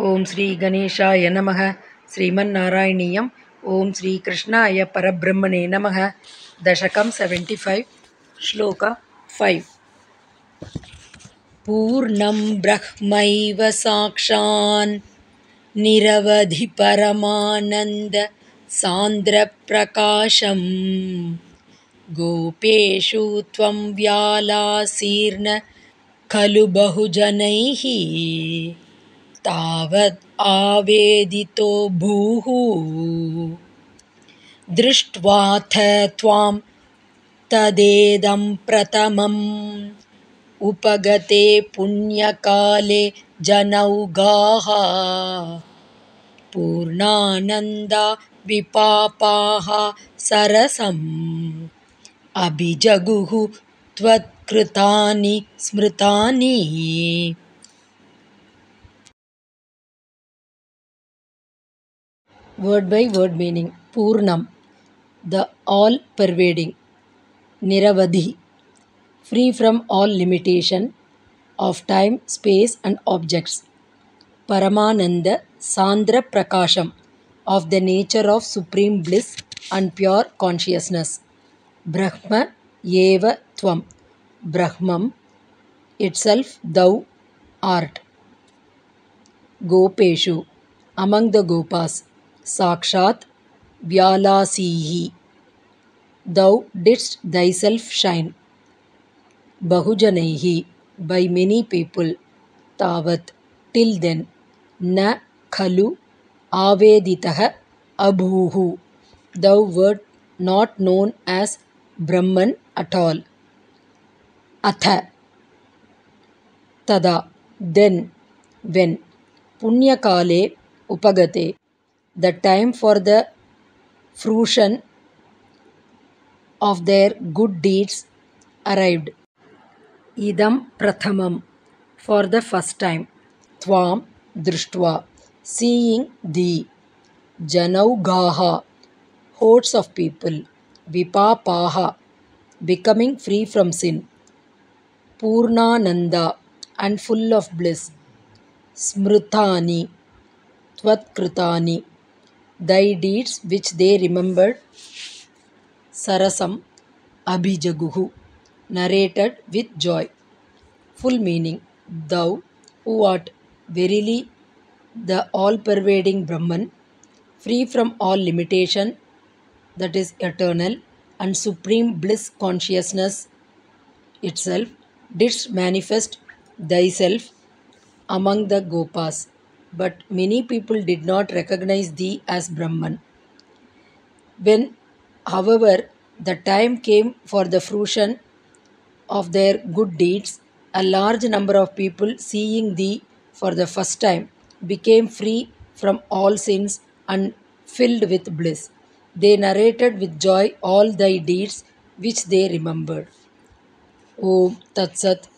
ओम श्री गणेशाय नमः। श्रीमन्नारायणीयम्। ओम श्री कृष्णाय परब्रह्मणे नमः। दशकं 75 श्लोक 5। पूर्णं ब्रह्मैव साक्षान् निरवधि परमानंद सांद्र प्रकाशम् गोपेषु त्वं व्यालासीर्न खलु बहुजनैः तावद् आवेदितो भूः दृष्ट्वाथ त्वां तदेदं प्रथमम् उपगते पुण्यकाले जनौघाः पूर्णानन्दा विपापाः सरसम् अभिजगुः त्वत्कृतानि स्मृतानि। Word by word meaning. Purnam, the all pervading. Niravadhi, free from all limitation of time, space and objects. Paramananda, Sandra Prakasham, of the nature of supreme bliss and pure consciousness. Brahma Eva Tvam, Brahmam, itself thou art. Gopeshu, among the Gopas. Sakshat Vyalasihi, thou didst thyself shine. Bahujanaihi, by many people. Tavat, till then. Na khalu aveditaha abhuhu, thou wert not known as Brahman at all. Atha, tada, then, when. Punyakale upagate, the time for the fruition of their good deeds arrived. Idam prathamam, for the first time. Tvam drishtva, seeing thee. Janaugaha, hordes of people. Vipapaha, becoming free from sin. Purnananda, and full of bliss. Smrutani, tvatkritani, thy deeds which they remembered. Sarasam Abhijaguhu, narrated with joy. Full meaning. Thou, who art verily the all-pervading Brahman, free from all limitation, that is eternal, and supreme bliss consciousness itself, didst manifest thyself among the Gopas, but many people did not recognize thee as Brahman. When, however, the time came for the fruition of their good deeds, a large number of people, seeing thee for the first time, became free from all sins and filled with bliss. They narrated with joy all thy deeds which they remembered. Om Tat Sat.